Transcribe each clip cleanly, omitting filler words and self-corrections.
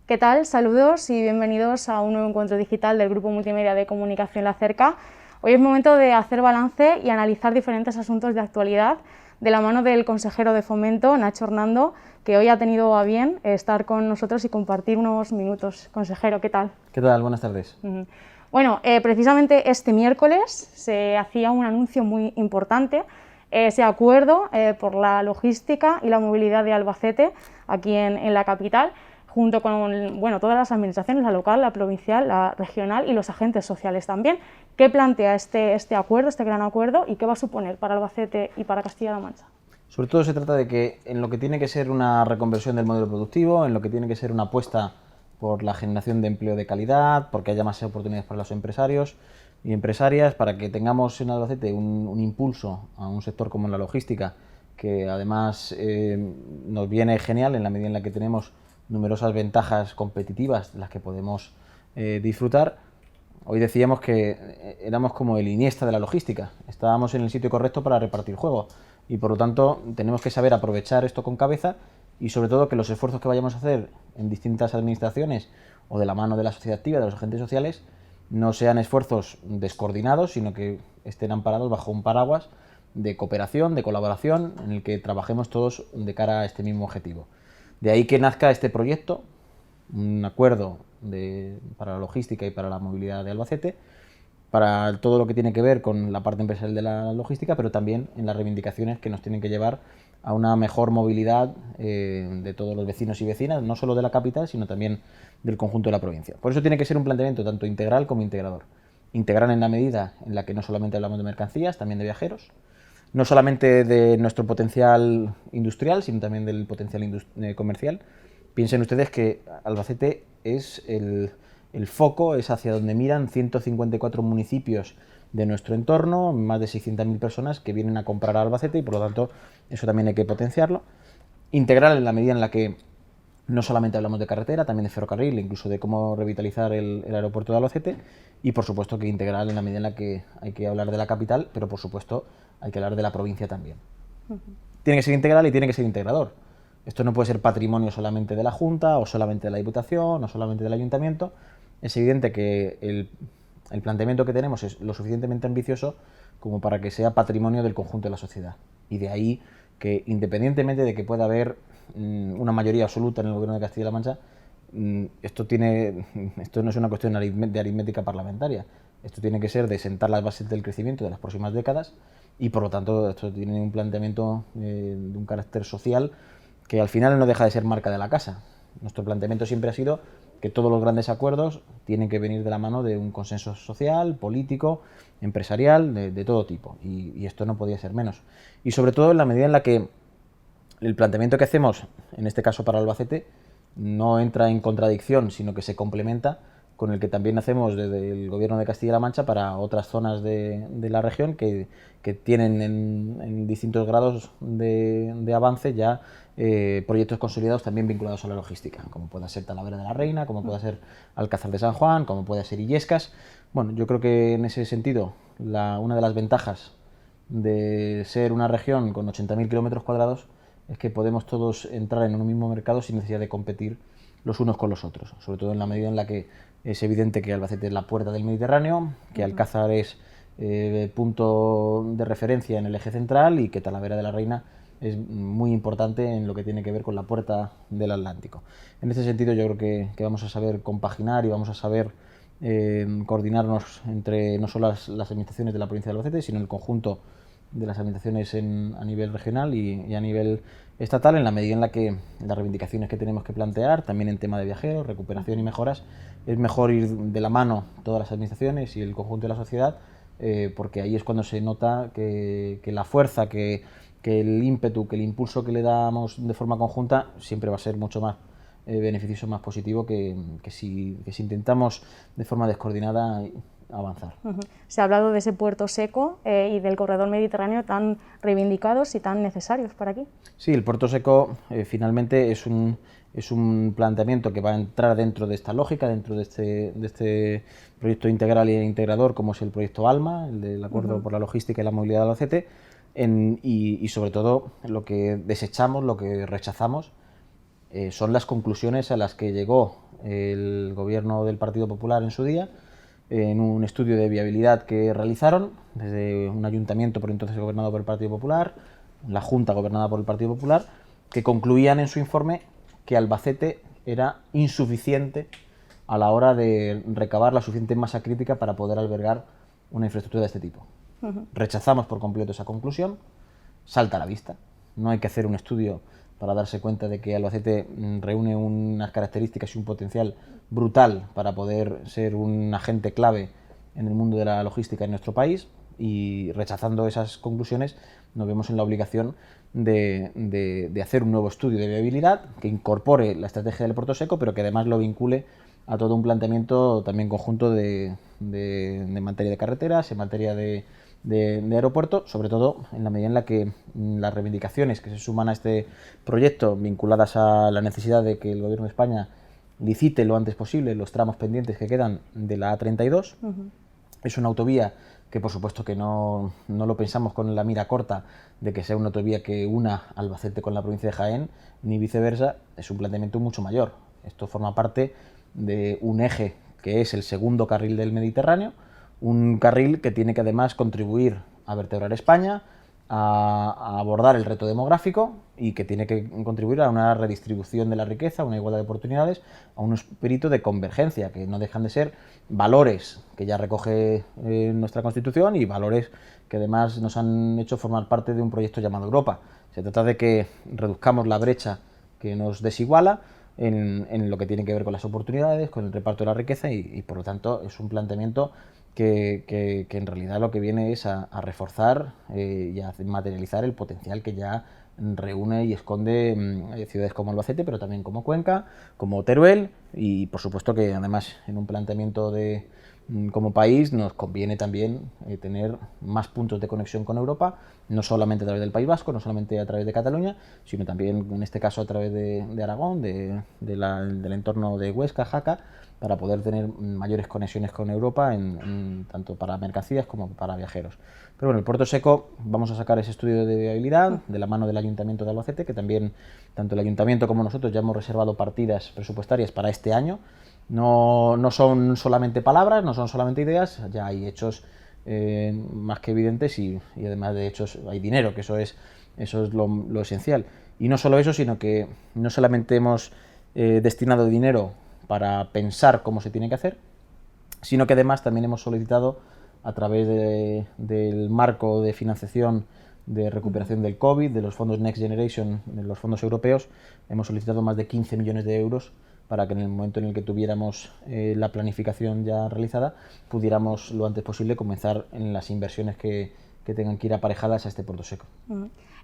¿Qué tal? Saludos y bienvenidos a un nuevo encuentro digital del Grupo Multimedia de Comunicación La Cerca. Hoy es momento de hacer balance y analizar diferentes asuntos de actualidad de la mano del consejero de Fomento, Nacho Hernando, que hoy ha tenido a bien estar con nosotros y compartir unos minutos. Consejero, ¿qué tal? ¿Qué tal? Buenas tardes. Bueno, precisamente este miércoles se hacía un anuncio muy importante, ese acuerdo por la logística y la movilidad de Albacete, aquí en la capital, junto con todas las administraciones, la local, la provincial, la regional y los agentes sociales también. ¿Qué plantea este acuerdo, este gran acuerdo, y qué va a suponer para Albacete y para Castilla-La Mancha? Sobre todo se trata de que en lo que tiene que ser una reconversión del modelo productivo, en lo que tiene que ser una apuesta por la generación de empleo de calidad, porque haya más oportunidades para los empresarios y empresarias, para que tengamos en Albacete un impulso a un sector como la logística, que además nos viene genial en la medida en la que tenemos numerosas ventajas competitivas de las que podemos disfrutar. Hoy decíamos que éramos como el Iniesta de la logística, estábamos en el sitio correcto para repartir juego y por lo tanto tenemos que saber aprovechar esto con cabeza y sobre todo que los esfuerzos que vayamos a hacer en distintas administraciones o de la mano de la sociedad activa, de los agentes sociales, no sean esfuerzos descoordinados, sino que estén amparados bajo un paraguas de cooperación, de colaboración, en el que trabajemos todos de cara a este mismo objetivo. De ahí que nazca este proyecto, un acuerdo para la logística y para la movilidad de Albacete, para todo lo que tiene que ver con la parte empresarial de la logística, pero también en las reivindicaciones que nos tienen que llevar a una mejor movilidad de todos los vecinos y vecinas, no solo de la capital, sino también del conjunto de la provincia. Por eso tiene que ser un planteamiento tanto integral como integrador. Integral en la medida en la que no solamente hablamos de mercancías, también de viajeros, no solamente de nuestro potencial industrial, sino también del potencial comercial. Piensen ustedes que Albacete es el foco, es hacia donde miran 154 municipios de nuestro entorno, más de 600.000 personas que vienen a comprar a Albacete y por lo tanto eso también hay que potenciarlo. Integral en la medida en la que no solamente hablamos de carretera, también de ferrocarril, incluso de cómo revitalizar el aeropuerto de Albacete y por supuesto que integral en la medida en la que hay que hablar de la capital, pero por supuesto hay que hablar de la provincia también. Tiene que ser integral y tiene que ser integrador. Esto no puede ser patrimonio solamente de la Junta o solamente de la Diputación o solamente del Ayuntamiento. Es evidente que el planteamiento que tenemos es lo suficientemente ambicioso como para que sea patrimonio del conjunto de la sociedad. Y de ahí que, independientemente de que pueda haber una mayoría absoluta en el Gobierno de Castilla-La Mancha, esto no es una cuestión de aritmética parlamentaria. Esto tiene que ser de sentar las bases del crecimiento de las próximas décadas y, por lo tanto, esto tiene un planteamiento de un carácter social que al final no deja de ser marca de la casa. Nuestro planteamiento siempre ha sido que todos los grandes acuerdos tienen que venir de la mano de un consenso social, político, empresarial, de todo tipo. Y esto no podía ser menos. Y sobre todo en la medida en la que el planteamiento que hacemos, en este caso para Albacete, no entra en contradicción, sino que se complementa con el que también hacemos desde el Gobierno de Castilla-La Mancha para otras zonas de la región que tienen en distintos grados de avance ya proyectos consolidados también vinculados a la logística, como pueda ser Talavera de la Reina, como pueda ser Alcázar de San Juan, como pueda ser Illescas. Bueno, yo creo que en ese sentido una de las ventajas de ser una región con 80.000 kilómetros cuadrados es que podemos todos entrar en un mismo mercado sin necesidad de competir los unos con los otros, sobre todo en la medida en la que es evidente que Albacete es la puerta del Mediterráneo, que Alcázar es punto de referencia en el eje central y que Talavera de la Reina es muy importante en lo que tiene que ver con la puerta del Atlántico. En este sentido yo creo que vamos a saber compaginar y vamos a saber coordinarnos entre no solo las administraciones de la provincia de Albacete, sino el conjunto de las administraciones a nivel regional y a nivel estatal, en la medida en la que las reivindicaciones que tenemos que plantear, también en tema de viajeros, recuperación y mejoras, es mejor ir de la mano todas las administraciones y el conjunto de la sociedad, porque ahí es cuando se nota que la fuerza, que el ímpetu, que el impulso que le damos de forma conjunta siempre va a ser mucho más beneficioso, más positivo que si intentamos de forma descoordinada avanzar. Se ha hablado de ese puerto seco y del corredor mediterráneo tan reivindicados y tan necesarios para aquí. Sí, el puerto seco finalmente es un planteamiento que va a entrar dentro de esta lógica, dentro de este proyecto integral e integrador como es el proyecto ALMA, el del Acuerdo por la Logística y la Movilidad de Albacete, y sobre todo lo que desechamos, lo que rechazamos, son las conclusiones a las que llegó el gobierno del Partido Popular en su día, en un estudio de viabilidad que realizaron desde un ayuntamiento por entonces gobernado por el Partido Popular, la Junta gobernada por el Partido Popular, que concluían en su informe que Albacete era insuficiente a la hora de recabar la suficiente masa crítica para poder albergar una infraestructura de este tipo. Rechazamos por completo esa conclusión, salta a la vista. No hay que hacer un estudio para darse cuenta de que Albacete reúne unas características y un potencial brutal para poder ser un agente clave en el mundo de la logística en nuestro país, y rechazando esas conclusiones nos vemos en la obligación de hacer un nuevo estudio de viabilidad que incorpore la estrategia del Puerto Seco, pero que además lo vincule a todo un planteamiento también conjunto de materia de carreteras, en materia de aeropuerto, sobre todo en la medida en la que las reivindicaciones que se suman a este proyecto, vinculadas a la necesidad de que el Gobierno de España licite lo antes posible los tramos pendientes que quedan de la A32. Es una autovía que por supuesto que no lo pensamos con la mira corta de que sea una autovía que una Albacete con la provincia de Jaén, ni viceversa. Es un planteamiento mucho mayor. Esto forma parte de un eje que es el segundo carril del Mediterráneo, un carril que tiene que además contribuir a vertebrar España, a abordar el reto demográfico, y que tiene que contribuir a una redistribución de la riqueza, a una igualdad de oportunidades, a un espíritu de convergencia, que no dejan de ser valores que ya recoge nuestra Constitución y valores que además nos han hecho formar parte de un proyecto llamado Europa. Se trata de que reduzcamos la brecha que nos desiguala en lo que tiene que ver con las oportunidades, con el reparto de la riqueza, y por lo tanto es un planteamiento que en realidad lo que viene es a reforzar y a materializar el potencial que ya reúne y esconde ciudades como Albacete, pero también como Cuenca, como Teruel, y por supuesto que además en un planteamiento como país nos conviene también tener más puntos de conexión con Europa, no solamente a través del País Vasco, no solamente a través de Cataluña, sino también en este caso a través de Aragón, del entorno de Huesca, Jaca, para poder tener mayores conexiones con Europa, tanto para mercancías como para viajeros. Pero bueno, el Puerto Seco, vamos a sacar ese estudio de viabilidad de la mano del Ayuntamiento de Albacete, que también tanto el Ayuntamiento como nosotros ya hemos reservado partidas presupuestarias para este año. No son solamente palabras, no son solamente ideas, ya hay hechos más que evidentes, y además de hechos hay dinero, que eso es lo esencial. Y no solo eso, sino que no solamente hemos destinado dinero para pensar cómo se tiene que hacer, sino que además también hemos solicitado, a través del marco de financiación de recuperación del COVID, de los fondos Next Generation, de los fondos europeos, hemos solicitado más de 15 millones de euros para que en el momento en el que tuviéramos la planificación ya realizada, pudiéramos lo antes posible comenzar en las inversiones que tengan que ir aparejadas a este Puerto Seco.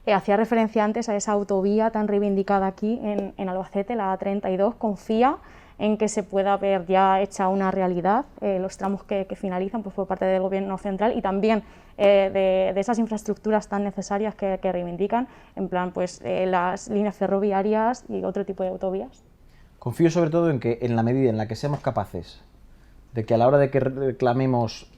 Hacía referencia antes a esa autovía tan reivindicada aquí en Albacete, la A32. ¿Confía en que se pueda ver ya hecha una realidad los tramos que finalizan pues, por parte del Gobierno central, y también de esas infraestructuras tan necesarias que reivindican, en plan pues las líneas ferroviarias y otro tipo de autovías? Confío sobre todo en que, en la medida en la que seamos capaces de que a la hora de que reclamemos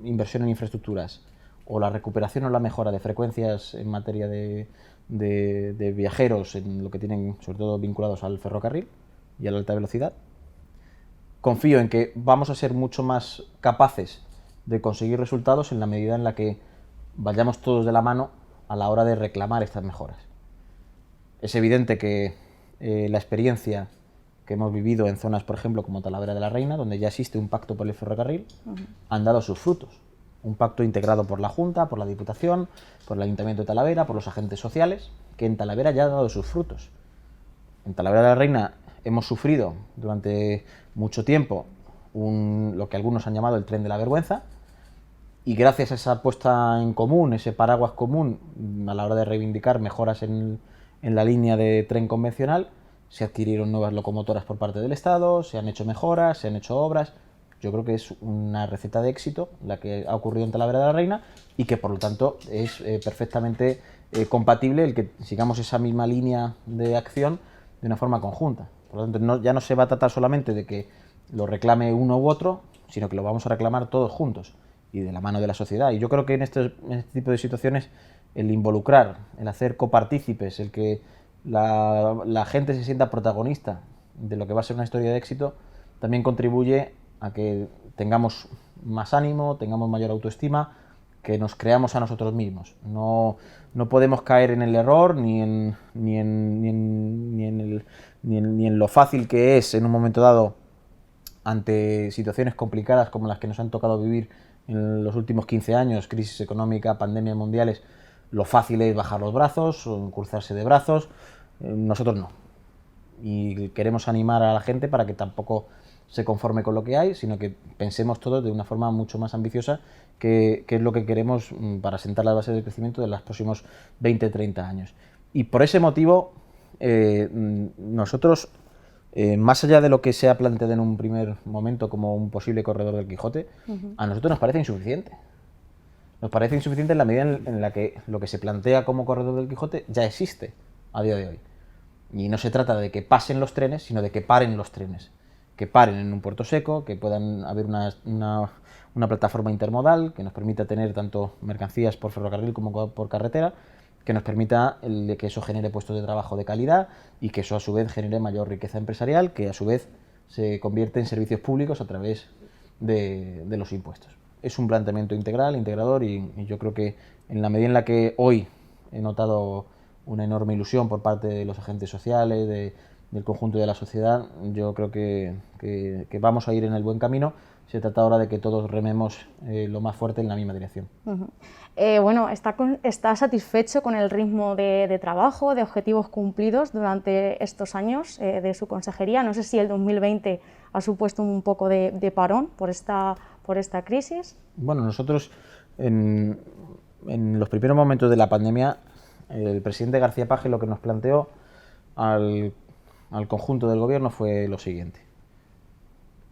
inversión en infraestructuras, o la recuperación o la mejora de frecuencias en materia de viajeros, en lo que tienen sobre todo vinculados al ferrocarril y a la alta velocidad, confío en que vamos a ser mucho más capaces de conseguir resultados en la medida en la que vayamos todos de la mano a la hora de reclamar estas mejoras. Es evidente que la experiencia que hemos vivido en zonas, por ejemplo, como Talavera de la Reina, donde ya existe un pacto por el ferrocarril, han dado sus frutos. Un pacto integrado por la Junta, por la Diputación, por el Ayuntamiento de Talavera, por los agentes sociales, que en Talavera ya ha dado sus frutos. En Talavera de la Reina hemos sufrido durante mucho tiempo lo que algunos han llamado el tren de la vergüenza, y gracias a esa puesta en común, ese paraguas común a la hora de reivindicar mejoras en la línea de tren convencional, se adquirieron nuevas locomotoras por parte del Estado, se han hecho mejoras, se han hecho obras. Yo creo que es una receta de éxito la que ha ocurrido en Talavera de la Reina, y que por lo tanto es perfectamente compatible el que sigamos esa misma línea de acción de una forma conjunta. Por lo tanto, ya no se va a tratar solamente de que lo reclame uno u otro, sino que lo vamos a reclamar todos juntos y de la mano de la sociedad. Y yo creo que en este tipo de situaciones el involucrar, el hacer copartícipes, el que la gente se sienta protagonista de lo que va a ser una historia de éxito, también contribuye a que tengamos más ánimo, tengamos mayor autoestima, que nos creamos a nosotros mismos. No podemos caer en el error ni en lo fácil que es en un momento dado ante situaciones complicadas como las que nos han tocado vivir en los últimos 15 años, crisis económica, pandemias mundiales. Lo fácil es bajar los brazos o cruzarse de brazos. Nosotros no. Y queremos animar a la gente para que tampoco se conforme con lo que hay, sino que pensemos todos de una forma mucho más ambiciosa que es lo que queremos para sentar las bases del crecimiento de los próximos 20-30 años. Y por ese motivo, nosotros, más allá de lo que se ha planteado en un primer momento como un posible corredor del Quijote, a nosotros nos parece insuficiente. Nos parece insuficiente en la medida en la que lo que se plantea como corredor del Quijote ya existe a día de hoy. Y no se trata de que pasen los trenes, sino de que paren los trenes. Que paren en un puerto seco, que puedan haber una plataforma intermodal que nos permita tener tanto mercancías por ferrocarril como por carretera, que nos permita que eso genere puestos de trabajo de calidad y que eso a su vez genere mayor riqueza empresarial, que a su vez se convierte en servicios públicos a través de los impuestos. Es un planteamiento integral, integrador, y yo creo que en la medida en la que hoy he notado una enorme ilusión por parte de los agentes sociales, del conjunto de la sociedad, yo creo que vamos a ir en el buen camino. Se trata ahora de que todos rememos lo más fuerte en la misma dirección. Bueno, ¿está satisfecho con el ritmo de trabajo, de objetivos cumplidos durante estos años de su consejería? No sé si el 2020 ha supuesto un poco de parón por esta crisis. Bueno, nosotros en los primeros momentos de la pandemia, el presidente García Paje lo que nos planteó al conjunto del gobierno fue lo siguiente.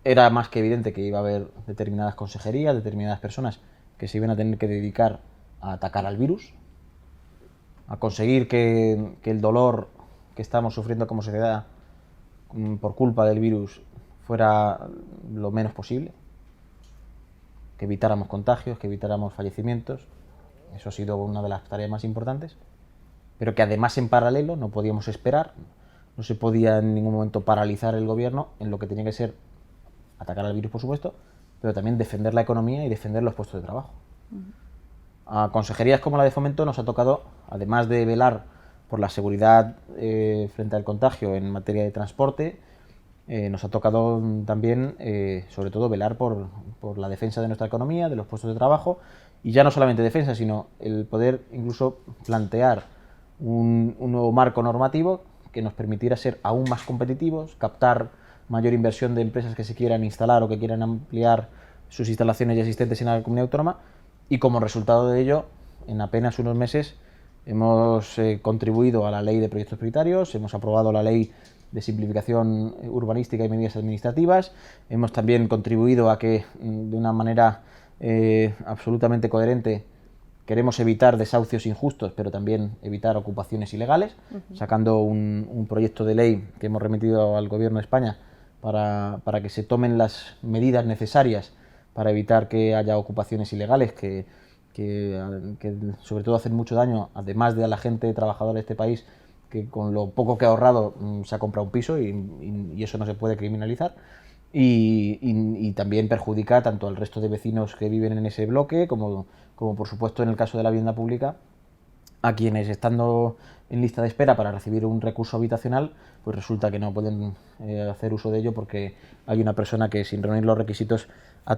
Era más que evidente que iba a haber determinadas consejerías, determinadas personas que se iban a tener que dedicar a atacar al virus, a conseguir que el dolor que estamos sufriendo como sociedad por culpa del virus fuera lo menos posible, que evitáramos contagios, que evitáramos fallecimientos. Eso ha sido una de las tareas más importantes, pero que además en paralelo no podíamos esperar, no se podía en ningún momento paralizar el gobierno en lo que tenía que ser atacar al virus, por supuesto, pero también defender la economía y defender los puestos de trabajo. A consejerías como la de Fomento nos ha tocado, además de velar por la seguridad frente al contagio en materia de transporte, nos ha tocado también, sobre todo, velar por la defensa de nuestra economía, de los puestos de trabajo, y ya no solamente defensa, sino el poder incluso plantear un nuevo marco normativo que nos permitiera ser aún más competitivos, captar mayor inversión de empresas que se quieran instalar o que quieran ampliar sus instalaciones ya existentes en la comunidad autónoma, y como resultado de ello, en apenas unos meses hemos contribuido a la ley de proyectos prioritarios, hemos aprobado la ley de simplificación urbanística y medidas administrativas, hemos también contribuido a que de una manera absolutamente coherente queremos evitar desahucios injustos, pero también evitar ocupaciones ilegales, sacando un proyecto de ley que hemos remitido al Gobierno de España para que se tomen las medidas necesarias para evitar que haya ocupaciones ilegales que sobre todo hacen mucho daño, además de a la gente trabajadora de este país que con lo poco que ha ahorrado se ha comprado un piso y eso no se puede criminalizar. Y también perjudica tanto al resto de vecinos que viven en ese bloque como por supuesto en el caso de la vivienda pública, a quienes estando en lista de espera para recibir un recurso habitacional, pues resulta que no pueden hacer uso de ello porque hay una persona que sin reunir los requisitos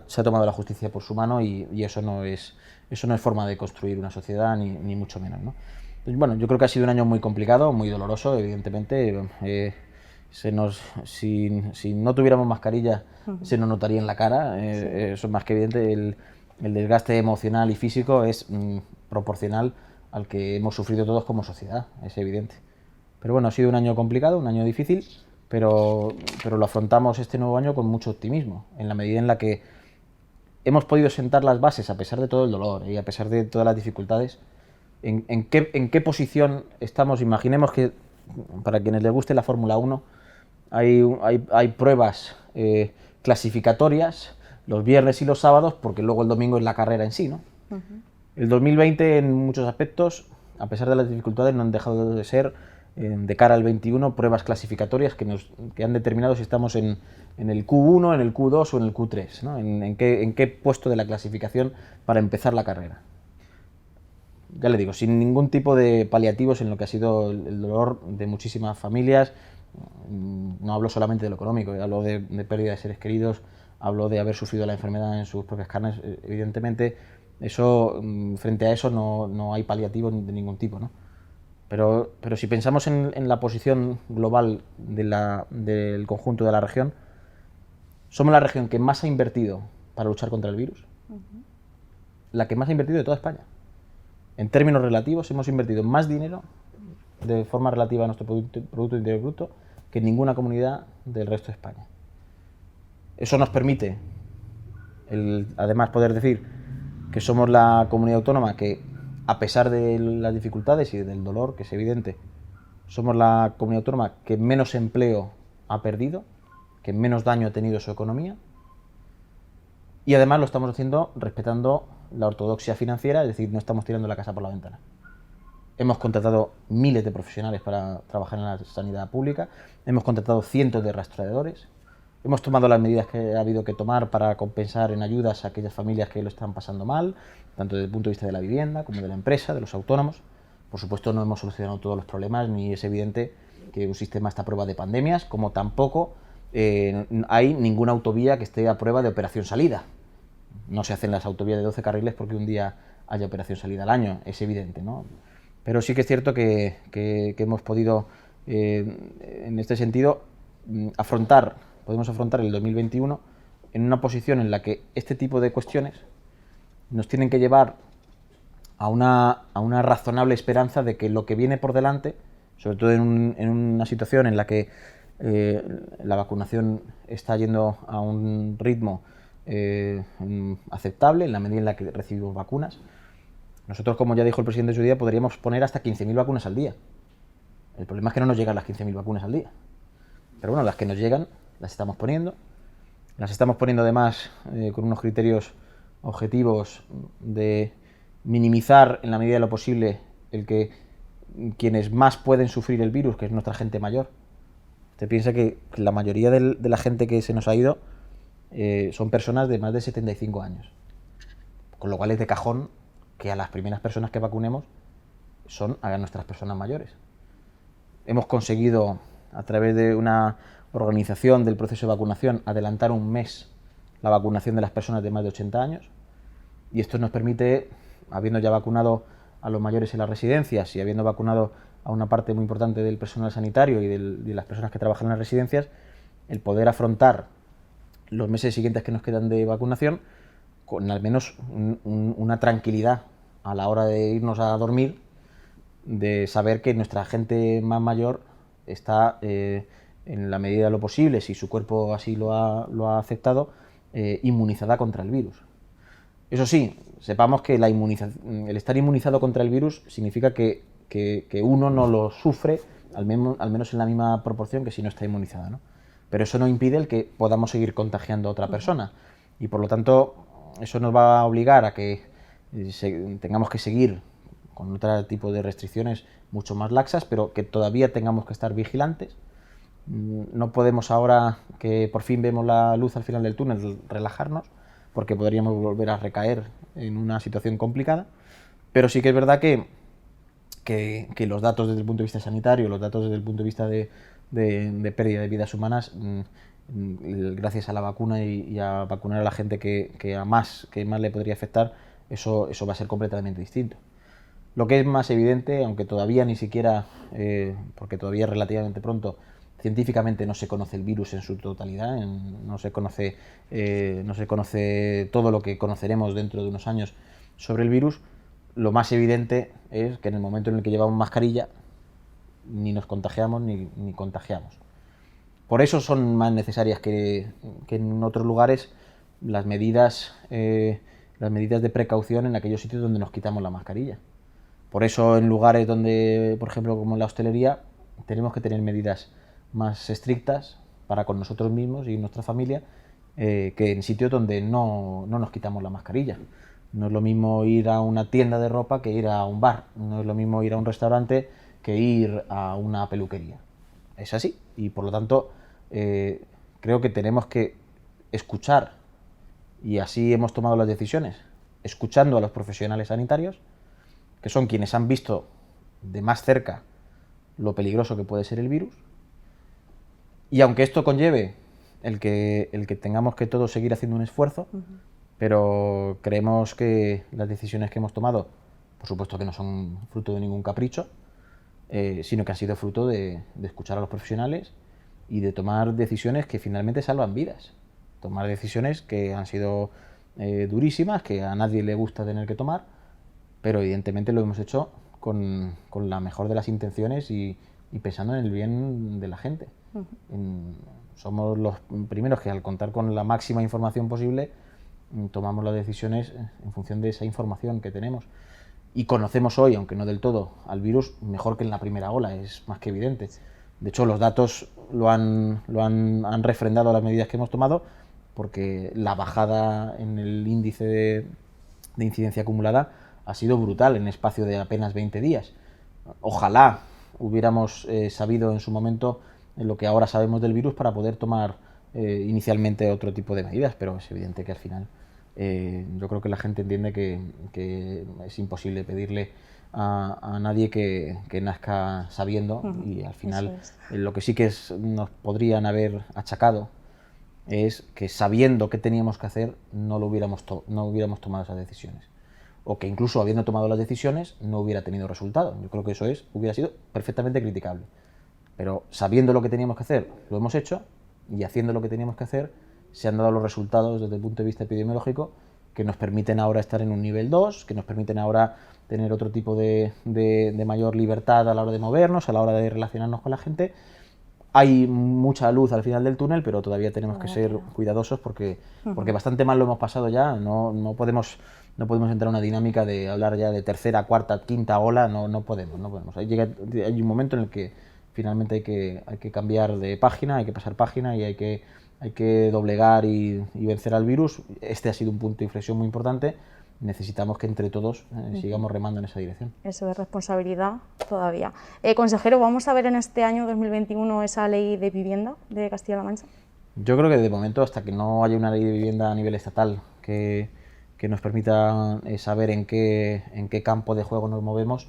se ha tomado la justicia por su mano y eso no es forma de construir una sociedad ni mucho menos, ¿no? Pues bueno, yo creo que ha sido un año muy complicado, muy doloroso, evidentemente. Si no tuviéramos mascarilla se nos notaría en la cara, eso es más que evidente. El desgaste emocional y físico es proporcional al que hemos sufrido todos como sociedad, es evidente. Pero bueno, ha sido un año complicado, un año difícil, pero lo afrontamos este nuevo año con mucho optimismo, en la medida en la que hemos podido sentar las bases, a pesar de todo el dolor y a pesar de todas las dificultades. ¿En qué posición estamos? Imaginemos que, para quienes les guste la Fórmula 1, hay pruebas clasificatorias los viernes y los sábados, porque luego el domingo es la carrera en sí, ¿no? El 2020, en muchos aspectos, a pesar de las dificultades, no han dejado de ser de cara al 21 pruebas clasificatorias que han determinado si estamos en el Q1, en el Q2 o en el Q3, ¿no? En qué puesto de la clasificación para empezar la carrera. Ya le digo, sin ningún tipo de paliativos en lo que ha sido el dolor de muchísimas familias. No hablo solamente de lo económico, hablo de pérdida de seres queridos, hablo de haber sufrido la enfermedad en sus propias carnes. Evidentemente, frente a eso no hay paliativos de ningún tipo, ¿no? Pero si pensamos en la posición global del conjunto de la región, somos la región que más ha invertido para luchar contra el virus, la que más ha invertido de toda España. En términos relativos, hemos invertido más dinero de forma relativa a nuestro Producto Interior Bruto que ninguna comunidad del resto de España. Eso nos permite, además, poder decir que somos la comunidad autónoma que, a pesar de las dificultades y del dolor, que es evidente, somos la comunidad autónoma que menos empleo ha perdido, que menos daño ha tenido su economía, y además lo estamos haciendo respetando la ortodoxia financiera, es decir, no estamos tirando la casa por la ventana. Hemos contratado miles de profesionales para trabajar en la sanidad pública, hemos contratado cientos de rastreadores, hemos tomado las medidas que ha habido que tomar para compensar en ayudas a aquellas familias que lo están pasando mal, tanto desde el punto de vista de la vivienda como de la empresa, de los autónomos. Por supuesto, no hemos solucionado todos los problemas, ni es evidente que un sistema está a prueba de pandemias, como tampoco hay ninguna autovía que esté a prueba de operación salida. No se hacen las autovías de 12 carriles porque un día haya operación salida al año, es evidente, ¿no? Pero sí que es cierto que hemos podido, en este sentido, podemos afrontar el 2021 en una posición en la que este tipo de cuestiones nos tienen que llevar a una razonable esperanza de que lo que viene por delante, sobre todo en una situación en la que la vacunación está yendo a un ritmo aceptable, en la medida en la que recibimos vacunas. Nosotros, como ya dijo el presidente en su día, podríamos poner hasta 15.000 vacunas al día. El problema es que no nos llegan las 15.000 vacunas al día. Pero bueno, las que nos llegan las estamos poniendo. Las estamos poniendo además con unos criterios objetivos de minimizar en la medida de lo posible el que quienes más pueden sufrir el virus, que es nuestra gente mayor. Usted piensa que la mayoría de la gente que se nos ha ido son personas de más de 75 años. Con lo cual es de cajón que a las primeras personas que vacunemos son a nuestras personas mayores. Hemos conseguido, a través de una organización del proceso de vacunación, adelantar un mes la vacunación de las personas de más de 80 años, y esto nos permite, habiendo ya vacunado a los mayores en las residencias y habiendo vacunado a una parte muy importante del personal sanitario y de las personas que trabajan en las residencias, el poder afrontar los meses siguientes que nos quedan de vacunación con al menos una tranquilidad a la hora de irnos a dormir, de saber que nuestra gente más mayor está, en la medida de lo posible, si su cuerpo así lo ha aceptado, inmunizada contra el virus. Eso sí, sepamos que el estar inmunizado contra el virus significa que uno no lo sufre, al menos en la misma proporción que si no está inmunizada, ¿no? Pero eso no impide el que podamos seguir contagiando a otra persona, y por lo tanto eso nos va a obligar a que tengamos que seguir con otro tipo de restricciones mucho más laxas, pero que todavía tengamos que estar vigilantes. No podemos, ahora que por fin vemos la luz al final del túnel, relajarnos, porque podríamos volver a recaer en una situación complicada, pero sí que es verdad que los datos desde el punto de vista sanitario, los datos desde el punto de vista de pérdida de vidas humanas, gracias a la vacuna y a vacunar a la gente que más le podría afectar, eso va a ser completamente distinto. Lo que es más evidente, aunque todavía ni siquiera, porque todavía es relativamente pronto, científicamente no se conoce el virus en su totalidad, no se conoce todo lo que conoceremos dentro de unos años sobre el virus. Lo más evidente es que en el momento en el que llevamos mascarilla ni nos contagiamos ni contagiamos. Por eso son más necesarias que en otros lugares las medidas de precaución en aquellos sitios donde nos quitamos la mascarilla. Por eso en lugares donde, por ejemplo, como en la hostelería, tenemos que tener medidas más estrictas para con nosotros mismos y nuestra familia, que en sitios donde no nos quitamos la mascarilla. No es lo mismo ir a una tienda de ropa que ir a un bar. No es lo mismo ir a un restaurante que ir a una peluquería. Es así, y por lo tanto creo que tenemos que escuchar, y así hemos tomado las decisiones, escuchando a los profesionales sanitarios, que son quienes han visto de más cerca lo peligroso que puede ser el virus, y aunque esto conlleve el que tengamos que todos seguir haciendo un esfuerzo, pero creemos que las decisiones que hemos tomado, por supuesto que no son fruto de ningún capricho, sino que han sido fruto de escuchar a los profesionales y de tomar decisiones que finalmente salvan vidas. Tomar decisiones que han sido durísimas, que a nadie le gusta tener que tomar, pero evidentemente lo hemos hecho con la mejor de las intenciones y pensando en el bien de la gente. Somos los primeros que, al contar con la máxima información posible, tomamos las decisiones en función de esa información que tenemos. Y conocemos hoy, aunque no del todo, al virus mejor que en la primera ola, es más que evidente. De hecho, los datos han refrendado las medidas que hemos tomado, porque la bajada en el índice de incidencia acumulada ha sido brutal en espacio de apenas 20 días. Ojalá hubiéramos sabido en su momento lo que ahora sabemos del virus para poder tomar inicialmente otro tipo de medidas, pero es evidente que al final yo creo que la gente entiende que es imposible pedirle a nadie que nazca sabiendo, y al final lo que sí que nos podrían haber achacado es que, sabiendo qué teníamos que hacer, no hubiéramos tomado esas decisiones, o que incluso habiendo tomado las decisiones no hubiera tenido resultado. Yo creo que eso hubiera sido perfectamente criticable, pero sabiendo lo que teníamos que hacer, lo hemos hecho, y haciendo lo que teníamos que hacer se han dado los resultados desde el punto de vista epidemiológico que nos permiten ahora estar en un nivel 2, que nos permiten ahora tener otro tipo de mayor libertad a la hora de movernos, a la hora de relacionarnos con la gente. Hay mucha luz al final del túnel, pero todavía tenemos que ser cuidadosos porque bastante mal lo hemos pasado ya. No podemos entrar en una dinámica de hablar ya de tercera, cuarta, quinta ola. No podemos. Hay un momento en el que finalmente hay que cambiar de página, hay que pasar página y hay que doblegar y vencer al virus. Este ha sido un punto de inflexión muy importante. Necesitamos que entre todos sigamos remando en esa dirección. Eso es responsabilidad todavía. Consejero, ¿vamos a ver en este año 2021 esa ley de vivienda de Castilla-La Mancha? Yo creo que de momento, hasta que no haya una ley de vivienda a nivel estatal que nos permita saber en qué campo de juego nos movemos,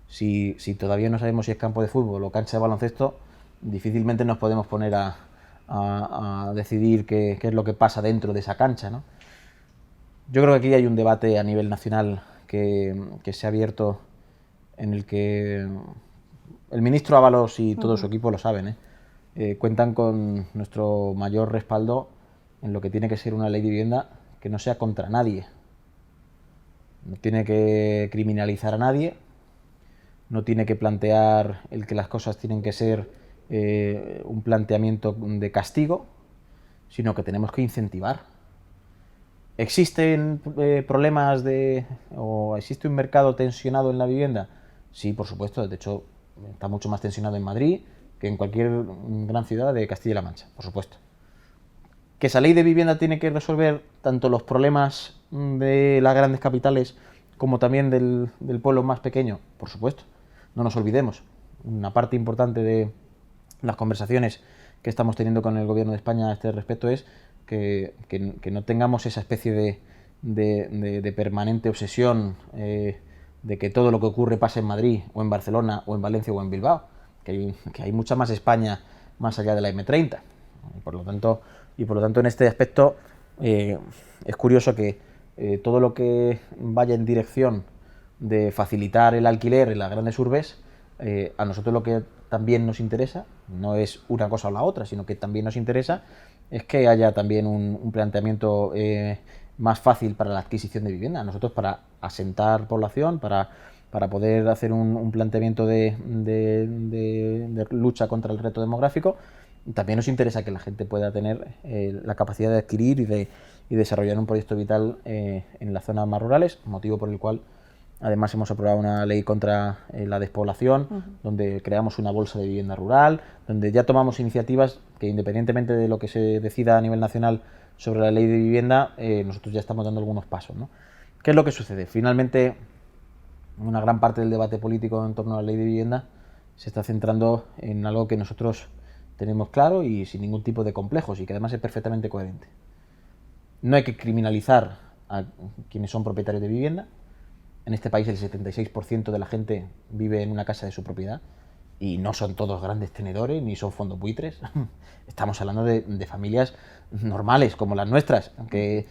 si todavía no sabemos si es campo de fútbol o cancha de baloncesto, difícilmente nos podemos poner a decidir qué es lo que pasa dentro de esa cancha, ¿no? Yo creo que aquí hay un debate a nivel nacional que se ha abierto, en el que el ministro Ábalos y todo su equipo lo saben, cuentan con nuestro mayor respaldo en lo que tiene que ser una ley de vivienda que no sea contra nadie. No tiene que criminalizar a nadie, no tiene que plantear el que las cosas tienen que ser un planteamiento de castigo, sino que tenemos que incentivar. ¿Existen problemas o existe un mercado tensionado en la vivienda? Sí, por supuesto. De hecho, está mucho más tensionado en Madrid que en cualquier gran ciudad de Castilla-La Mancha, por supuesto. ¿Que esa ley de vivienda tiene que resolver tanto los problemas de las grandes capitales como también del pueblo más pequeño? Por supuesto. No nos olvidemos. Una parte importante de las conversaciones que estamos teniendo con el Gobierno de España a este respecto es que no tengamos esa especie de permanente obsesión de que todo lo que ocurre pase en Madrid, o en Barcelona, o en Valencia, o en Bilbao, que hay mucha más España más allá de la M30. Y por lo tanto, en este aspecto es curioso que todo lo que vaya en dirección de facilitar el alquiler en las grandes urbes, a nosotros lo que también nos interesa, no es una cosa o la otra, sino que también nos interesa es que haya también un planteamiento más fácil para la adquisición de vivienda. A nosotros, para asentar población, para poder hacer un planteamiento de lucha contra el reto demográfico, también nos interesa que la gente pueda tener la capacidad de adquirir y desarrollar un proyecto vital en las zonas más rurales, motivo por el cual además hemos aprobado una ley contra la despoblación, donde creamos una bolsa de vivienda rural, donde ya tomamos iniciativas que, independientemente de lo que se decida a nivel nacional sobre la ley de vivienda, nosotros ya estamos dando algunos pasos, ¿no? ¿Qué es lo que sucede? Finalmente, una gran parte del debate político en torno a la ley de vivienda se está centrando en algo que nosotros tenemos claro y sin ningún tipo de complejos y que además es perfectamente coherente. No hay que criminalizar a quienes son propietarios de vivienda. En este país el 76% de la gente vive en una casa de su propiedad y no son todos grandes tenedores ni son fondos buitres. Estamos hablando de familias normales como las nuestras, que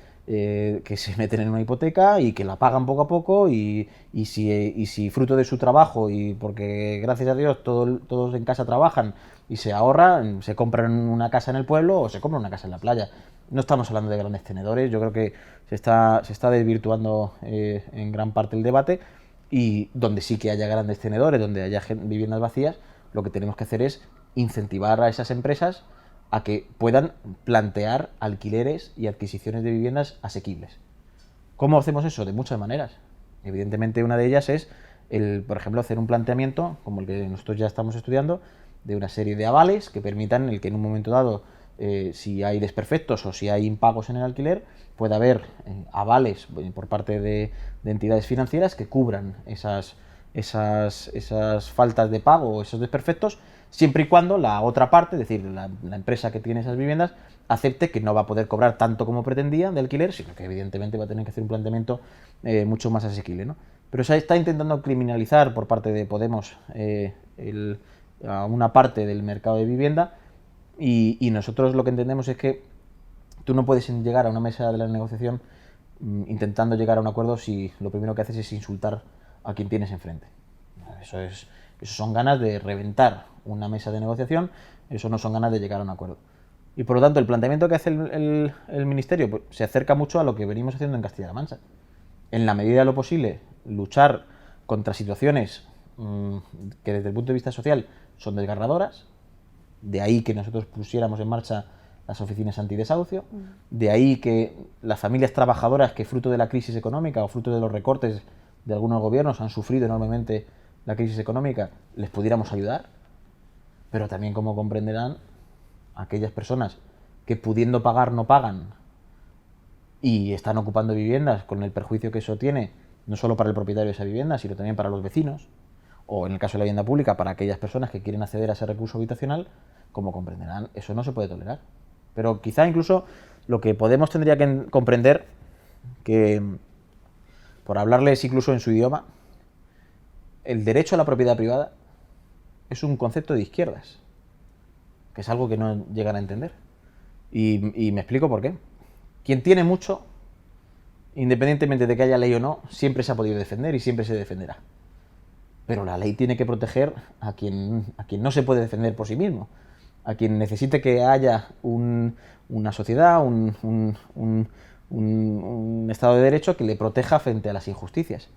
se meten en una hipoteca y que la pagan poco a poco y si fruto de su trabajo y porque gracias a Dios todos en casa trabajan y se ahorran, se compran una casa en el pueblo o se compran una casa en la playa. No estamos hablando de grandes tenedores, yo creo que se está desvirtuando en gran parte el debate y donde sí que haya grandes tenedores, donde haya viviendas vacías, lo que tenemos que hacer es incentivar a esas empresas a que puedan plantear alquileres y adquisiciones de viviendas asequibles. ¿Cómo hacemos eso? De muchas maneras. Evidentemente una de ellas es, por ejemplo, hacer un planteamiento, como el que nosotros ya estamos estudiando, de una serie de avales que permitan el que en un momento dado, si hay desperfectos o si hay impagos en el alquiler, pueda haber avales por parte de entidades financieras que cubran esas faltas de pago o esos desperfectos, siempre y cuando la otra parte, es decir, la empresa que tiene esas viviendas, acepte que no va a poder cobrar tanto como pretendía de alquiler, sino que evidentemente va a tener que hacer un planteamiento mucho más asequible, ¿no? Pero se está intentando criminalizar por parte de Podemos a una parte del mercado de vivienda y nosotros lo que entendemos es que tú no puedes llegar a una mesa de la negociación intentando llegar a un acuerdo si lo primero que haces es insultar a quien tienes enfrente. Eso son ganas de reventar una mesa de negociación, eso no son ganas de llegar a un acuerdo. Y por lo tanto el planteamiento que hace el Ministerio pues, se acerca mucho a lo que venimos haciendo en Castilla-La Mancha. En la medida de lo posible, luchar contra situaciones que desde el punto de vista social son desgarradoras, de ahí que nosotros pusiéramos en marcha las oficinas antidesahucio, de ahí que las familias trabajadoras que fruto de la crisis económica o fruto de los recortes de algunos gobiernos han sufrido enormemente la crisis económica, les pudiéramos ayudar, pero también, como comprenderán, aquellas personas que pudiendo pagar no pagan y están ocupando viviendas con el perjuicio que eso tiene, no solo para el propietario de esa vivienda, sino también para los vecinos, o en el caso de la vivienda pública, para aquellas personas que quieren acceder a ese recurso habitacional, como comprenderán, eso no se puede tolerar. Pero quizá incluso lo que Podemos tendría que comprender, que por hablarles incluso en su idioma, el derecho a la propiedad privada es un concepto de izquierdas, que es algo que no llegan a entender. Y me explico por qué. Quien tiene mucho, independientemente de que haya ley o no, siempre se ha podido defender y siempre se defenderá. Pero la ley tiene que proteger a quien no se puede defender por sí mismo, a quien necesite que haya una sociedad, un Estado de Derecho que le proteja frente a las injusticias.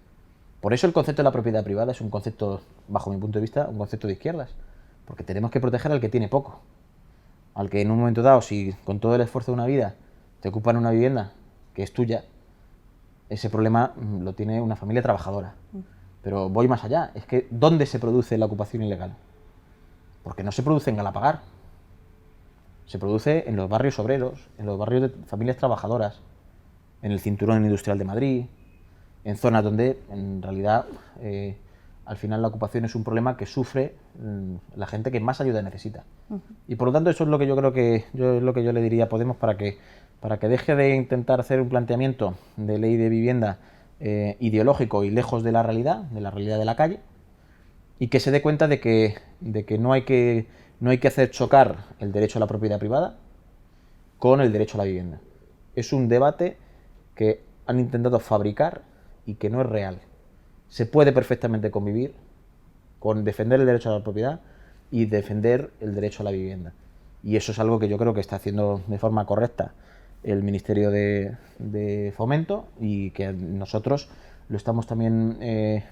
Por eso el concepto de la propiedad privada es un concepto, bajo mi punto de vista, un concepto de izquierdas, porque tenemos que proteger al que tiene poco, al que en un momento dado, si con todo el esfuerzo de una vida te ocupan una vivienda que es tuya, ese problema lo tiene una familia trabajadora. Pero voy más allá, es que ¿dónde se produce la ocupación ilegal? Porque no se produce en Galapagar, se produce en los barrios obreros, en los barrios de familias trabajadoras, en el cinturón industrial de Madrid, en zonas donde en realidad al final la ocupación es un problema que sufre la gente que más ayuda necesita. Y por lo tanto eso es lo que yo creo que yo le diría a Podemos para que deje de intentar hacer un planteamiento de ley de vivienda ideológico y lejos de la realidad de la calle, y que se dé cuenta de que no hay que hacer chocar el derecho a la propiedad privada con el derecho a la vivienda. Es un debate que han intentado fabricar y que no es real. Se puede perfectamente convivir con defender el derecho a la propiedad y defender el derecho a la vivienda. Y eso es algo que yo creo que está haciendo de forma correcta el Ministerio de Fomento y que nosotros lo estamos también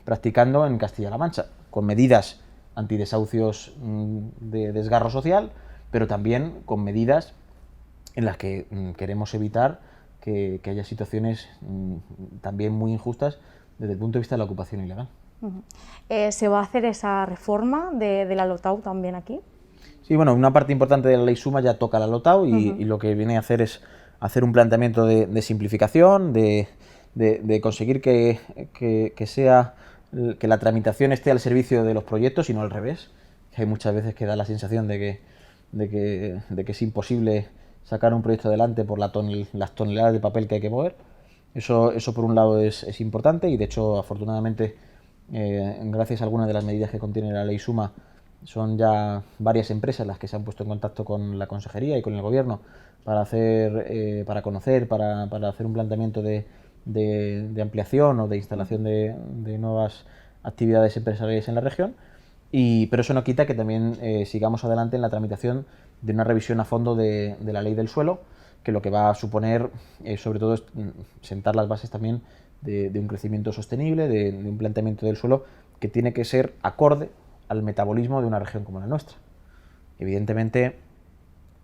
practicando en Castilla-La Mancha, con medidas antidesahucios de desgarro social, pero también con medidas en las que queremos evitar que haya situaciones también muy injustas desde el punto de vista de la ocupación ilegal. ¿Se va a hacer esa reforma de la LOTAU también aquí? Sí, bueno, una parte importante de la ley Suma ya toca la LOTAU y lo que viene a hacer es hacer un planteamiento de simplificación, de conseguir que la tramitación esté al servicio de los proyectos y no al revés. hay muchas veces que da la sensación de que es imposible sacar un proyecto adelante por las toneladas de papel que hay que mover. Eso por un lado es importante, y de hecho afortunadamente gracias a algunas de las medidas que contiene la ley Suma, son ya varias empresas las que se han puesto en contacto con la consejería y con el gobierno para conocer, para hacer un planteamiento de ampliación o de instalación de nuevas actividades empresariales en la región. Pero eso no quita que también sigamos adelante en la tramitación de una revisión a fondo de la ley del suelo, que lo que va a suponer sobre todo es sentar las bases también de un crecimiento sostenible, de un planteamiento del suelo que tiene que ser acorde al metabolismo de una región como la nuestra. Evidentemente,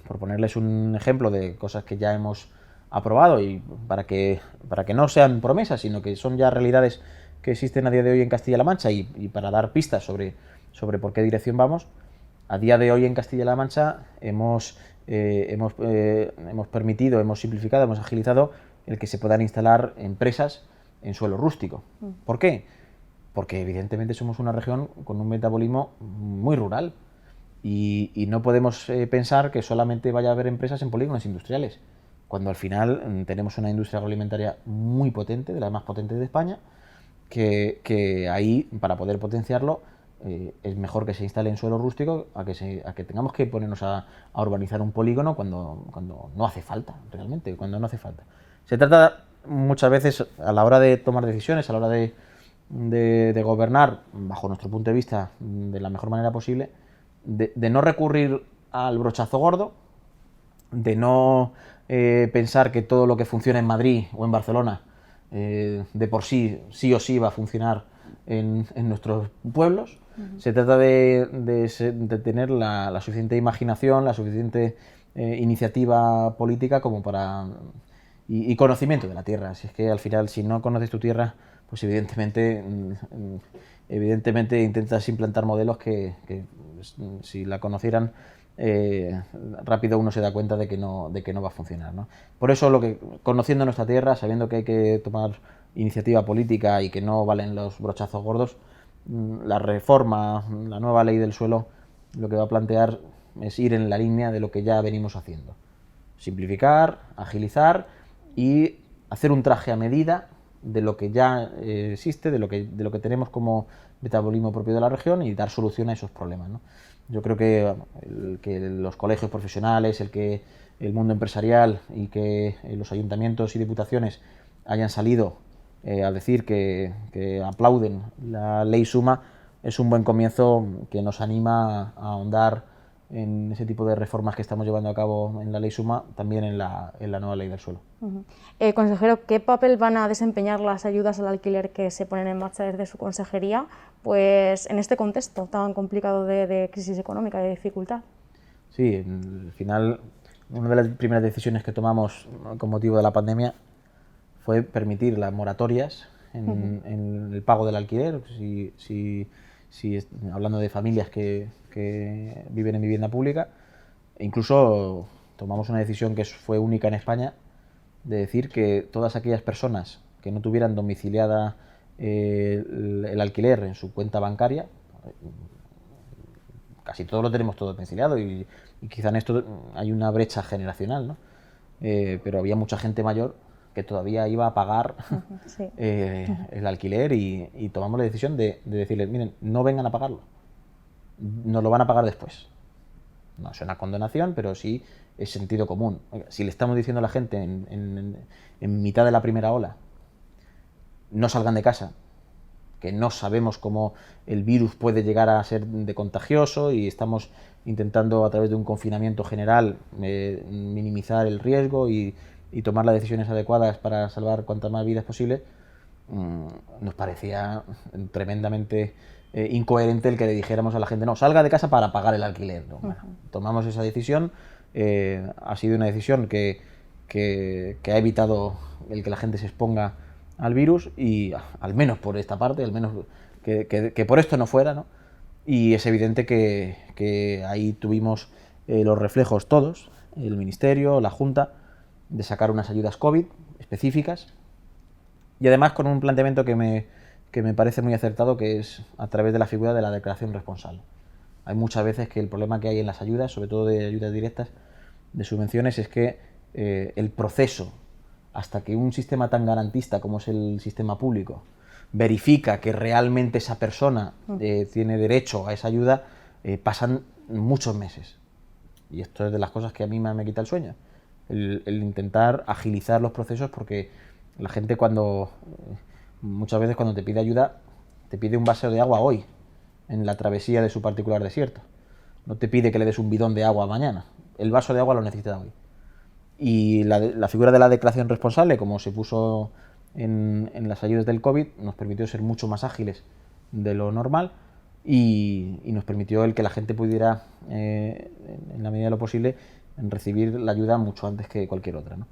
por ponerles un ejemplo de cosas que ya hemos aprobado, y para que no sean promesas, sino que son ya realidades que existen a día de hoy en Castilla-La Mancha, y para dar pistas sobre por qué dirección vamos, a día de hoy en Castilla-La Mancha hemos permitido, hemos simplificado, hemos agilizado el que se puedan instalar empresas en suelo rústico. ¿Por qué? Porque evidentemente somos una región con un metabolismo muy rural, y no podemos pensar que solamente vaya a haber empresas en polígonos industriales, cuando al final tenemos una industria agroalimentaria muy potente, de las más potentes de España, que ahí, para poder potenciarlo, es mejor que se instale en suelo rústico a que tengamos que ponernos a urbanizar un polígono cuando no hace falta, realmente, cuando no hace falta. Se trata muchas veces, a la hora de tomar decisiones, a la hora de gobernar, bajo nuestro punto de vista, de la mejor manera posible, de no recurrir al brochazo gordo, de no pensar que todo lo que funciona en Madrid o en Barcelona de por sí o sí va a funcionar en nuestros pueblos. Se trata de tener la suficiente imaginación, la suficiente iniciativa política como y conocimiento de la tierra. Si es que al final, si no conoces tu tierra, pues evidentemente intentas implantar modelos que si la conocieran, rápido uno se da cuenta de que no va a funcionar, ¿no? Por eso, conociendo nuestra tierra, sabiendo que hay que tomar iniciativa política y que no valen los brochazos gordos, la reforma, la nueva ley del suelo, lo que va a plantear es ir en la línea de lo que ya venimos haciendo. Simplificar, agilizar y hacer un traje a medida de lo que ya existe, de lo que tenemos como metabolismo propio de la región, y dar solución a esos problemas, ¿no? Yo creo que los colegios profesionales, que el mundo empresarial y que los ayuntamientos y diputaciones hayan salido a decir que aplauden la ley Suma es un buen comienzo que nos anima a ahondar en ese tipo de reformas que estamos llevando a cabo en la ley Suma, también en la nueva ley del suelo. Consejero, ¿qué papel van a desempeñar las ayudas al alquiler que se ponen en marcha desde su consejería, pues en este contexto tan complicado de crisis económica y de dificultad? Sí, al final, una de las primeras decisiones que tomamos con motivo de la pandemia fue permitir las moratorias en el pago del alquiler. Hablando de familias que viven en vivienda pública, e incluso tomamos una decisión que fue única en España, de decir que todas aquellas personas que no tuvieran domiciliada el alquiler en su cuenta bancaria, casi todos lo tenemos todo domiciliado, y quizá en esto hay una brecha generacional, ¿no? Pero había mucha gente mayor que todavía iba a pagar sí. El alquiler, y tomamos la decisión de decirles, miren, no vengan a pagarlo, nos lo van a pagar después. No suena condonación, pero sí es sentido común. Si le estamos diciendo a la gente en mitad de la primera ola, no salgan de casa, que no sabemos cómo el virus puede llegar a ser de contagioso, y estamos intentando a través de un confinamiento general minimizar el riesgo y tomar las decisiones adecuadas para salvar cuantas más vidas posible, nos parecía tremendamente incoherente el que le dijéramos a la gente, no, salga de casa para pagar el alquiler, ¿no? Bueno, tomamos esa decisión, ha sido una decisión que ha evitado el que la gente se exponga al virus, y al menos por esta parte, al menos que por esto no fuera, ¿no? Y es evidente que ahí tuvimos los reflejos todos, el Ministerio, la Junta, de sacar unas ayudas COVID específicas, y además con un planteamiento que me parece muy acertado, que es a través de la figura de la declaración responsable. Hay muchas veces que el problema que hay en las ayudas, sobre todo de ayudas directas, de subvenciones, es que el proceso hasta que un sistema tan garantista como es el sistema público verifica que realmente esa persona tiene derecho a esa ayuda, pasan muchos meses. Y esto es de las cosas que a mí me quita el sueño. El intentar agilizar los procesos, porque la gente muchas veces cuando te pide ayuda, te pide un vaso de agua hoy, en la travesía de su particular desierto. No te pide que le des un bidón de agua mañana. El vaso de agua lo necesita hoy. Y la figura de la declaración responsable, como se puso en las ayudas del COVID, nos permitió ser mucho más ágiles de lo normal y nos permitió el que la gente pudiera, en la medida de lo posible, recibir la ayuda mucho antes que cualquier otra, ¿no?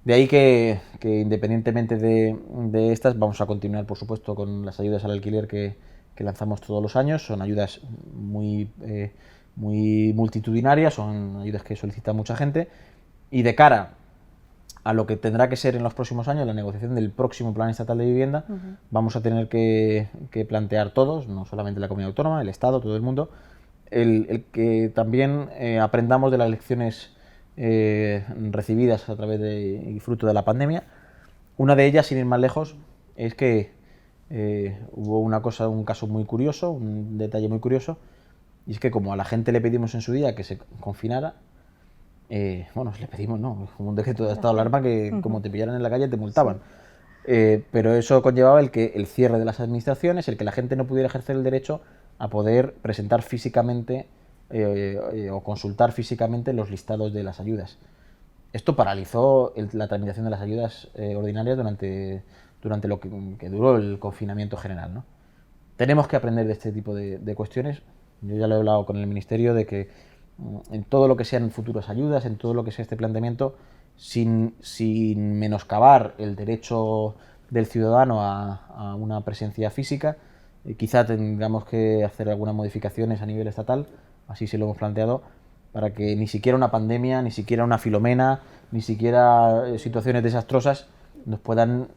De ahí que independientemente de estas, vamos a continuar, por supuesto, con las ayudas al alquiler que lanzamos todos los años. Son ayudas muy multitudinarias, son ayudas que solicita mucha gente. Y de cara a lo que tendrá que ser en los próximos años la negociación del próximo Plan Estatal de Vivienda, vamos a tener que plantear todos, no solamente la Comunidad Autónoma, el Estado, todo el mundo, el que también aprendamos de las lecciones recibidas a través y fruto de la pandemia. Una de ellas, sin ir más lejos, es que hubo un caso muy curioso, un detalle muy curioso, y es que como a la gente le pedimos en su día que se confinara, le pedimos, no, como un decreto de estado de alarma que como te pillaran en la calle te multaban. Pero eso conllevaba el cierre de las administraciones, el que la gente no pudiera ejercer el derecho a poder presentar físicamente o consultar físicamente los listados de las ayudas. Esto paralizó la tramitación de las ayudas ordinarias durante lo que duró el confinamiento general, ¿no? Tenemos que aprender de este tipo de cuestiones. Yo ya lo he hablado con el Ministerio de que en todo lo que sean futuras ayudas, en todo lo que sea este planteamiento, sin menoscabar el derecho del ciudadano a una presencia física, quizá tengamos que hacer algunas modificaciones a nivel estatal, así se lo hemos planteado, para que ni siquiera una pandemia, ni siquiera una Filomena, ni siquiera situaciones desastrosas nos puedan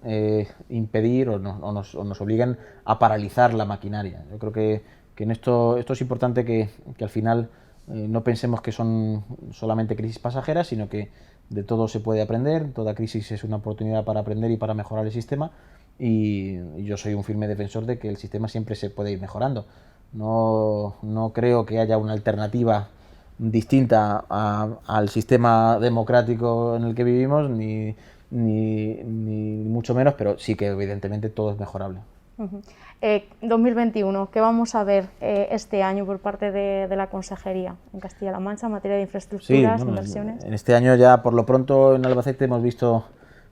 impedir o nos obliguen a paralizar la maquinaria. Yo creo que en esto es importante que al final no pensemos que son solamente crisis pasajeras, sino que de todo se puede aprender, toda crisis es una oportunidad para aprender y para mejorar el sistema, y yo soy un firme defensor de que el sistema siempre se puede ir mejorando. No creo que haya una alternativa distinta al sistema democrático en el que vivimos, ni mucho menos, pero sí que evidentemente todo es mejorable. 2021, ¿qué vamos a ver este año por parte de la Consejería en Castilla-La Mancha en materia de infraestructuras, inversiones? En este año ya por lo pronto en Albacete hemos visto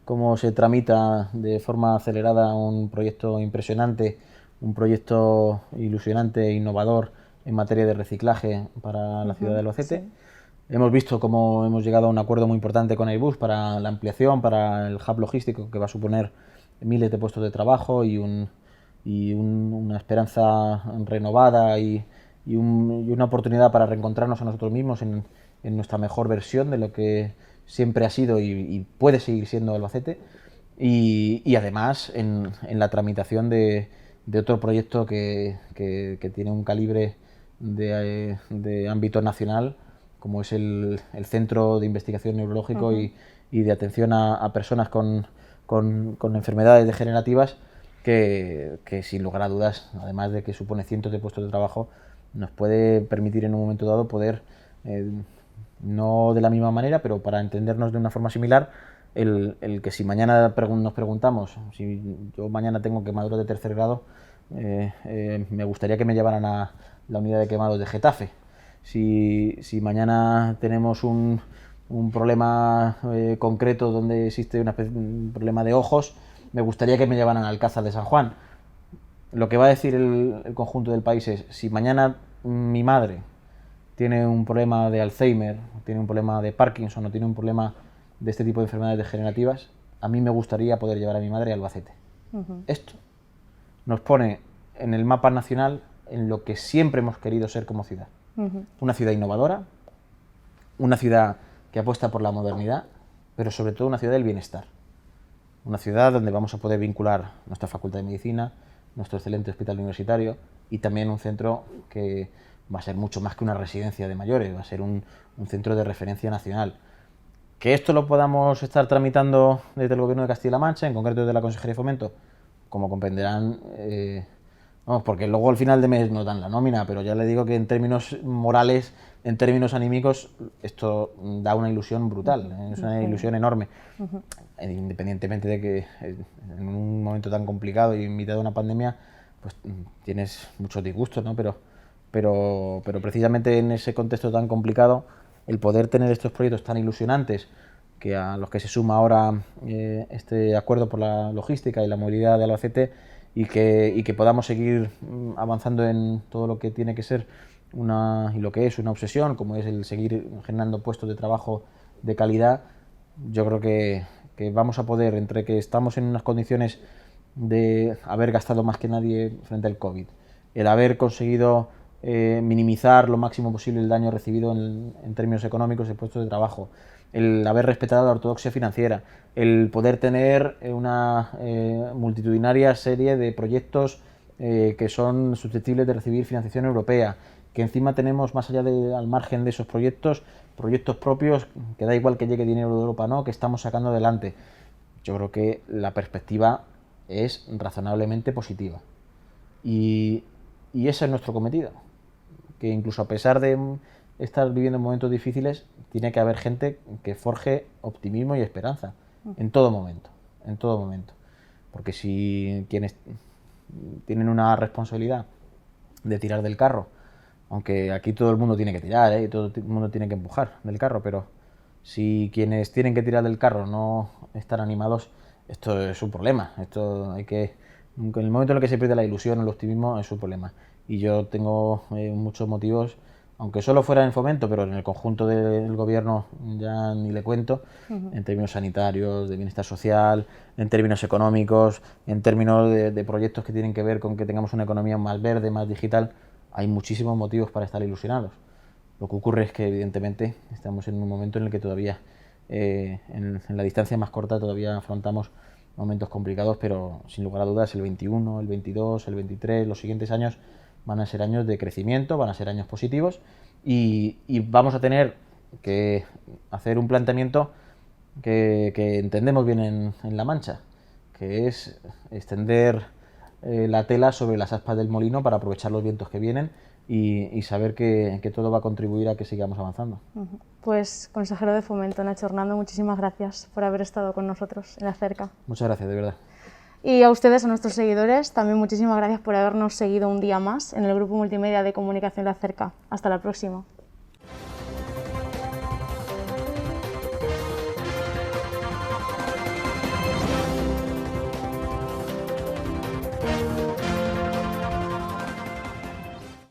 cómo se tramita de forma acelerada un proyecto impresionante, un proyecto ilusionante e innovador en materia de reciclaje para la ciudad de Albacete. Sí. Hemos visto cómo hemos llegado a un acuerdo muy importante con Airbus para la ampliación, para el hub logístico que va a suponer miles de puestos de trabajo y una esperanza renovada y una oportunidad para reencontrarnos a nosotros mismos en nuestra mejor versión de lo que siempre ha sido y puede seguir siendo Albacete, y además en la tramitación de otro proyecto que tiene un calibre de ámbito nacional, como es el Centro de Investigación Neurológico y de atención a personas con enfermedades degenerativas, que sin lugar a dudas, además de que supone cientos de puestos de trabajo, nos puede permitir en un momento dado poder, no de la misma manera, pero para entendernos de una forma similar, el que si mañana nos preguntamos, si yo mañana tengo quemaduras de tercer grado, me gustaría que me llevaran a la unidad de quemados de Getafe. Si mañana tenemos un problema concreto donde existe un problema de ojos, me gustaría que me llevaran al Alcázar de San Juan. Lo que va a decir el conjunto del país es, si mañana mi madre tiene un problema de Alzheimer, tiene un problema de Parkinson o tiene un problema de este tipo de enfermedades degenerativas, a mí me gustaría poder llevar a mi madre a Albacete. Esto nos pone en el mapa nacional en lo que siempre hemos querido ser como ciudad. Una ciudad innovadora, una ciudad que apuesta por la modernidad, pero sobre todo una ciudad del bienestar. Una ciudad donde vamos a poder vincular nuestra Facultad de Medicina, nuestro excelente hospital universitario y también un centro que va a ser mucho más que una residencia de mayores, va a ser un centro de referencia nacional. Que esto lo podamos estar tramitando desde el Gobierno de Castilla-La Mancha, en concreto desde la Consejería de Fomento, como comprenderán, vamos, porque luego al final de mes nos dan la nómina, pero ya le digo que en términos morales, en términos anímicos, esto da una ilusión brutal, es una ilusión enorme. Independientemente de que en un momento tan complicado y en mitad de una pandemia, pues tienes muchos disgustos, ¿no? Pero precisamente en ese contexto tan complicado, el poder tener estos proyectos tan ilusionantes, que a los que se suma ahora este acuerdo por la logística y la movilidad de Albacete, y que podamos seguir avanzando en todo lo que tiene que ser y lo que es una obsesión, como es el seguir generando puestos de trabajo de calidad, yo creo que vamos a poder, entre que estamos en unas condiciones de haber gastado más que nadie frente al COVID, el haber conseguido minimizar lo máximo posible el daño recibido en términos económicos de puestos de trabajo, el haber respetado la ortodoxia financiera, el poder tener una multitudinaria serie de proyectos que son susceptibles de recibir financiación europea, que encima tenemos, más allá al margen de esos proyectos propios, que da igual que llegue dinero de Europa o no, que estamos sacando adelante. Yo creo que la perspectiva es razonablemente positiva. Y ese es nuestro cometido. Que incluso a pesar de estar viviendo momentos difíciles, tiene que haber gente que forje optimismo y esperanza en todo momento, en todo momento. Porque si quienes tienen una responsabilidad de tirar del carro, aunque aquí todo el mundo tiene que tirar, y todo el mundo tiene que empujar del carro, pero si quienes tienen que tirar del carro no están animados, esto es un problema. Esto hay que, en el momento en el que se pierde la ilusión, el optimismo, es un problema. Y yo tengo muchos motivos, aunque solo fuera en Fomento, pero en el conjunto del gobierno ya ni le cuento, en términos sanitarios, de bienestar social, en términos económicos, en términos de proyectos que tienen que ver con que tengamos una economía más verde, más digital. Hay muchísimos motivos para estar ilusionados. Lo que ocurre es que, evidentemente, estamos en un momento en el que todavía, en la distancia más corta, todavía afrontamos momentos complicados, pero sin lugar a dudas el 21, el 22, el 23, los siguientes años van a ser años de crecimiento, van a ser años positivos y vamos a tener que hacer un planteamiento que entendemos bien en La Mancha, que es extender la tela sobre las aspas del molino para aprovechar los vientos que vienen y saber que todo va a contribuir a que sigamos avanzando. Pues, consejero de Fomento, Nacho Hernando, muchísimas gracias por haber estado con nosotros en La Cerca. Muchas gracias, de verdad. Y a ustedes, a nuestros seguidores, también muchísimas gracias por habernos seguido un día más en el Grupo Multimedia de Comunicación La Cerca. Hasta la próxima.